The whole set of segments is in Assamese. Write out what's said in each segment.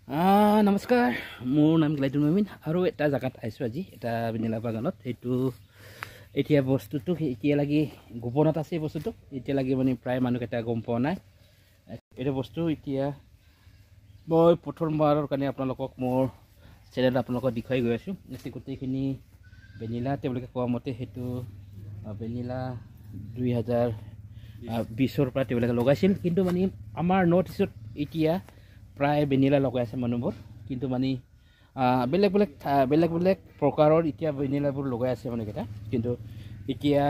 নমস্কাৰ মোৰ নাম গ্লাইডুল মমিন আৰু এটা জায়গাত আইছো আজি এটা ভেনিলা বাগানত এইটো এতিয়া বস্তুটো এতিয়া লাগি গোপনত আছে বস্তুটো এতিয়া লাগি মানে প্ৰায় মানুহ এটা গম পোৱা নাই এটা বস্তু এতিয়া মই প্ৰথমবাৰৰ কাৰণে আপোনালোকক মোৰ চেনেলত আপোনালোকক দেখাই গৈ আছো এতে গোটেইখিনি ভেনিলা তেওঁলোকে কোৱা মতে হেতু ভেনিলা 2020 ৰ পৰা তেওঁলোকে লগাইছিল কিন্তু মানে আমাৰ নৰ্থ ইষ্টত এতিয়া প্ৰায় ভেনিলা লগাই আছে মানুহবোৰ কিন্তু মানে বেলেগ বেলেগ প্ৰকাৰৰ এতিয়া ভেনিলাবোৰ লগাই আছে মানুহকেইটা কিন্তু এতিয়া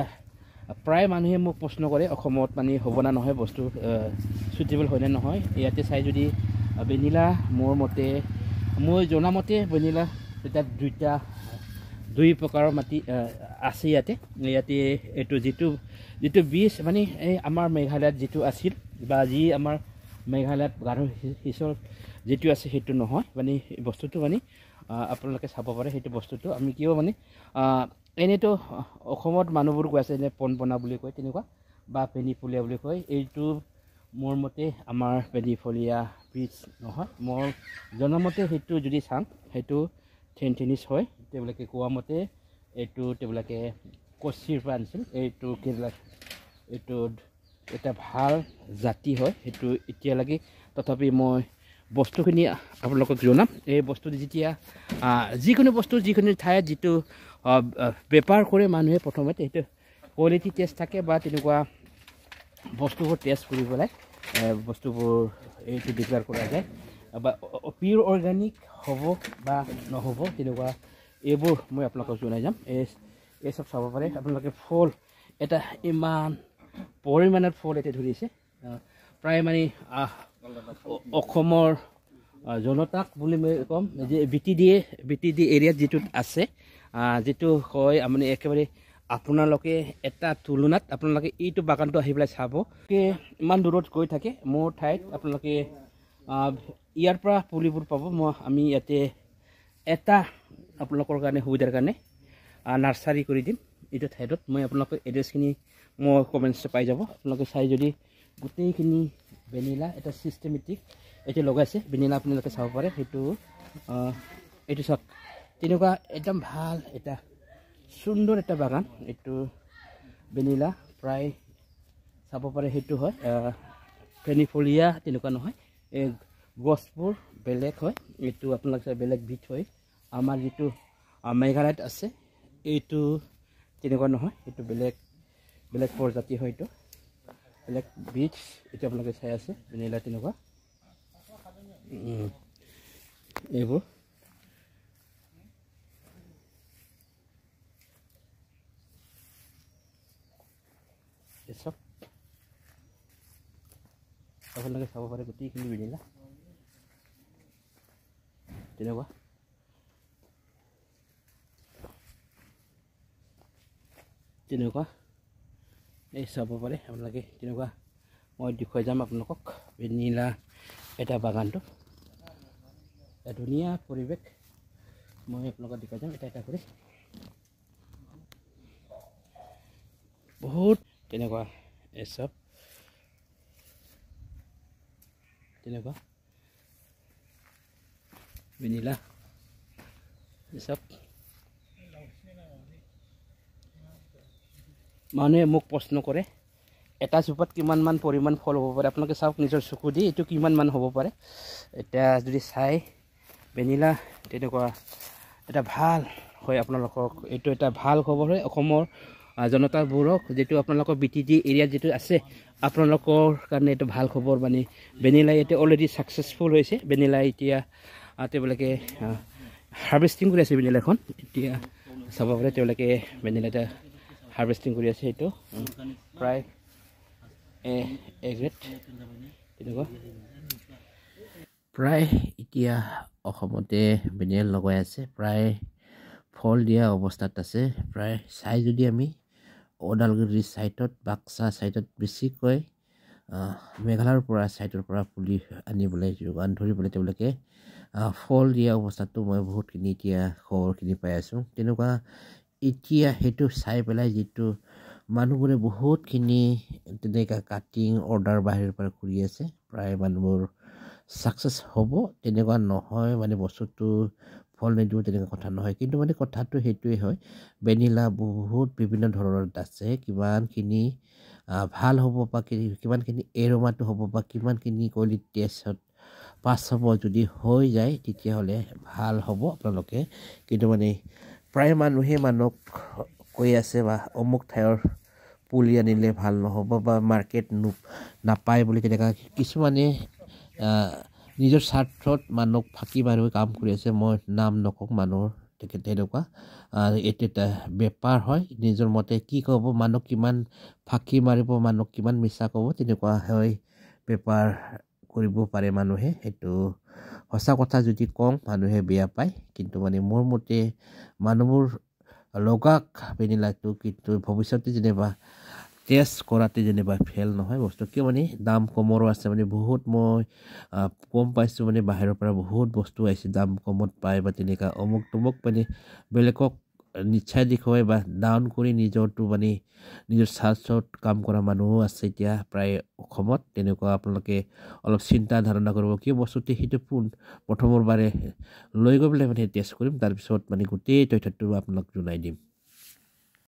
প্ৰায় মানুহে মোক প্ৰশ্ন কৰে অসমত মানে হ'ব না নহয় বস্তু সুইটেবল হয় না নহয় ইয়াতে চাই যদি ভেনিলা মোৰ মতে মই জনা মতে ভেনিলা এটা দুই প্ৰকাৰৰ মাটি আছে ইয়াতে এইটো যিটো বীজ মানে এই আমাৰ মেঘালয়ত যিটো আছিল বা যি আমাৰ মেঘালয়ত গাৰো হিচৰ যেটো আছে হেতু নহয় মানে বস্তুটো মানে আপোনালোকে চাব পাৰে হেতু বস্তুটো আমি কিও মানে এনেটো অসমত মানুহবোৰ কৈ আছে যে পনপনা বুলি কয় তেনেকুৱা বা পেনিফলিয়া বুলি কয় এইটো মোৰ মতে আমাৰ পেনিফলিয়া বীজ নহয় মোৰ জনমতে হেতু যদি চাম হেতু থেনথেনিছ হয় তেওঁলোকে কোৱা মতে এইটো তেওঁলোকে কচিৰ পৰা আনিছিল এইটো কেৰেলা এইটো এটা ভাল জাতি হয় হেতু এতিয়া লাগি তথাপি মই বস্তুখিনি আপোনালোকক জনাম এই বস্তু যেতিয়া যিকোনো বস্তু যিকোনো ঠাইত যিটো বেপাৰ কৰে মানুহে প্ৰথমতে এইটো কোৱালিটি টেষ্ট থাকে বা তেনেকুৱা বস্তুবোৰ টেষ্ট কৰি পেলাই বস্তুবোৰ এইটো ডিক্লেয়াৰ কৰা যায় বা পিয়ৰ অৰ্গেনিক হ'ব বা নহ'ব তেনেকুৱা এইবোৰ মই আপোনালোকক জনাই যাম এই সব চাব পাৰে আপোনালোকে ফল এটা ইমান পৰিমাণৰ ফল এটা ধৰিছে প্ৰায় মানে অসমৰ জনতাক বুলি মই কম যে বিটিডি এৰিয়াত যিটো আছে যেটো হয় মানে একেবাৰে আপোনালোকে এটা তুলনাত আপোনালোকে এইটো বাগানটো আহি পেলাই চাব ইমান দূৰত গৈ থাকে মোৰ ঠাইত আপোনালোকে ইয়াৰ পৰা পুলিবোৰ পাব আমি ইয়াতে এটা আপোনালোকৰ কাৰণে সুবিধাৰ কাৰণে নাৰ্সাৰী কৰি দিম এইটো ঠাইত মই আপোনালোকক এড্ৰেছখিনি মই কমেণ্টছত পাই যাব আপোনালোকে চাই যদি গোটেইখিনি ভেনিলা এটা সিস্টেমেটিক এটা লগাইছে ভেনিলা আপোনালোকে চাব পাৰে হেতু এইটো সব তেনেকুৱা একদম ভাল এটা সুন্দৰ এটা বাগান এইটো ভেনিলা প্ৰায় চাব পাৰে হেতু হয় পেনিফলিয়া তেনেকুৱা নহয় এই গছবোৰ বেলেগ হয় এইটো আপোনালোকে বেলেগ বিট হয় আমাৰ যেটো মেঘালয়ত আছে এইটো তেনেকুৱা নহয় এইটো বেলেগ প্ৰজাতি হয় এইটো বেলেগ বীজ এটা আপোনালোকে চাই আছে ভেনিলা তেনেকুৱা এইবোৰ এসব আপোনালোকে চাব পাৰে গোটেইখিনি ভেনিলা তেনেকুৱা এই চাব পাৰে আপোনালোকে তেনেকুৱা মই দেখুৱাই যাম আপোনালোকক ভেনিলা এটা বাগানটো ধুনীয়া পৰিৱেশ মই আপোনালোকক দেখাই যাম এটা কৰি বহুত তেনেকুৱা এসব তেনেকুৱা ভেনিলা এসব মানুহে মোক প্ৰশ্ন কৰে এটা চুপাত কিমান মান পৰিমাণ ফল হ'ব পাৰে আপোনালোকে চাওক নিজৰ চকু দি এইটো কিমান মান হ'ব পাৰে এটা যদি চাই ভেনিলা তেনেকুৱা এটা ভাল হয় আপোনালোকক এইটো এটা ভাল খবৰ হয় অসমৰ জনতাবোৰক যেটো আপোনালোকৰ বিটিডি এৰিয়াত যেটো আছে আপোনালোকৰ কাৰণে এটা ভাল খবৰ মানে ভেনিলা এটা অলৰেডি সাকসেসফুল হৈছে ভেনিলা এতিয়া তেওঁলোকে হাৰ্ভেষ্টিং কৰি আছে ভেনিলাখন এতিয়া চাব পাৰে তেওঁলোকে ভেনিলা এটা হাৰ্ভেষ্টিং কৰি আছে এইটো প্ৰায় এগ্ৰেড তেনেকুৱা প্ৰায় এতিয়া অসমতে ভেনিলা লগাই আছে প্ৰায় ফল দিয়া অৱস্থাত আছে প্ৰায় চাই যদি আমি ওদালগুৰি সাইটত বাক্সা সাইটত বেছিকৈ মেঘালয়ৰ পৰা সাইটৰ পৰা পুলি আনিবলৈ যোগান ধৰিবলৈ তেওঁলোকে ফল দিয়া অৱস্থাটো মই বহুতখিনি এতিয়া খবৰখিনি পাই আছো তেনেকুৱা এতিয়া হেতু চাই পেলাই যেটো মানুহবোৰে বহুতখিনি তেনেকা কাটিং অৰ্ডাৰ বাহিৰৰ পৰা কৰি আছে প্ৰায় মানুহবোৰ ছাকচেছ হ'ব তেনেকুৱা নহয় মানে বস্তুটো ফল নিদিওঁ তেনেকুৱা কথা নহয় কিন্তু মানে কথাটো সেইটোৱে হয় ভেনিলা বহুত বিভিন্ন ধৰণৰ আছে কিমানখিনি ভাল হ'ব বা কিমানখিনি এৰোমাটো হ'ব বা কিমানখিনি কোৱালিটি টেষ্টত পাছ হ'ব যদি হৈ যায় তেতিয়াহ'লে ভাল হ'ব আপোনালোকে কিন্তু মানে প্ৰায় মানুহে মানুহক কৈ আছে বা অমুক ঠাইৰ পুলি আনিলে ভাল নহ'ব বা মাৰ্কেট নাপায় বুলি তেনেকুৱা কিছুমানে নিজৰ স্বাৰ্থত মানুহক ফাঁকি মাৰিব কাম কৰি আছে মই নাম নকওঁ মানুহৰ তেনেকুৱা এইটো এটা বেপাৰ হয় নিজৰ মতে কি ক'ব মানুহক কিমান ফাঁকি মাৰিব মানুহক কিমান মিছা ক'ব তেনেকুৱা হয় বেপাৰ কৰিব পাৰে মানুহে সেইটো সঁচা কথা যদি কওঁ মানুহে বেয়া পায় কিন্তু মানে মোৰ মতে মানুহবোৰ লগাক ভেনিলাটো কিন্তু ভৱিষ্যতে যেনিবা টেষ্ট কৰাতে যেনিবা ফেল নহয় বস্তু কিয় মানে দাম কমৰো আছে মানে বহুত মই কম পাইছোঁ মানে বাহিৰৰ পৰা বহুত বস্তু আহিছে দাম কমত পায় বা তেনেকুৱা অমুক তমুক মানে বেলেগক নিশ্চয় দেখুৱাই বা ডাউন কৰি নিজৰটো মানে নিজৰ স্বাৰ্থত কাম কৰা মানুহো আছে এতিয়া প্ৰায় অসমত তেনেকুৱা আপোনালোকে অলপ চিন্তা ধাৰণা কৰিব কি বস্তুটো সেইটো প্ৰথমৰ বাৰে লৈ গৈ পেলাই মানে টেষ্ট কৰিম তাৰপিছত মানে গোটেই তথ্যটো আপোনাক জনাই দিম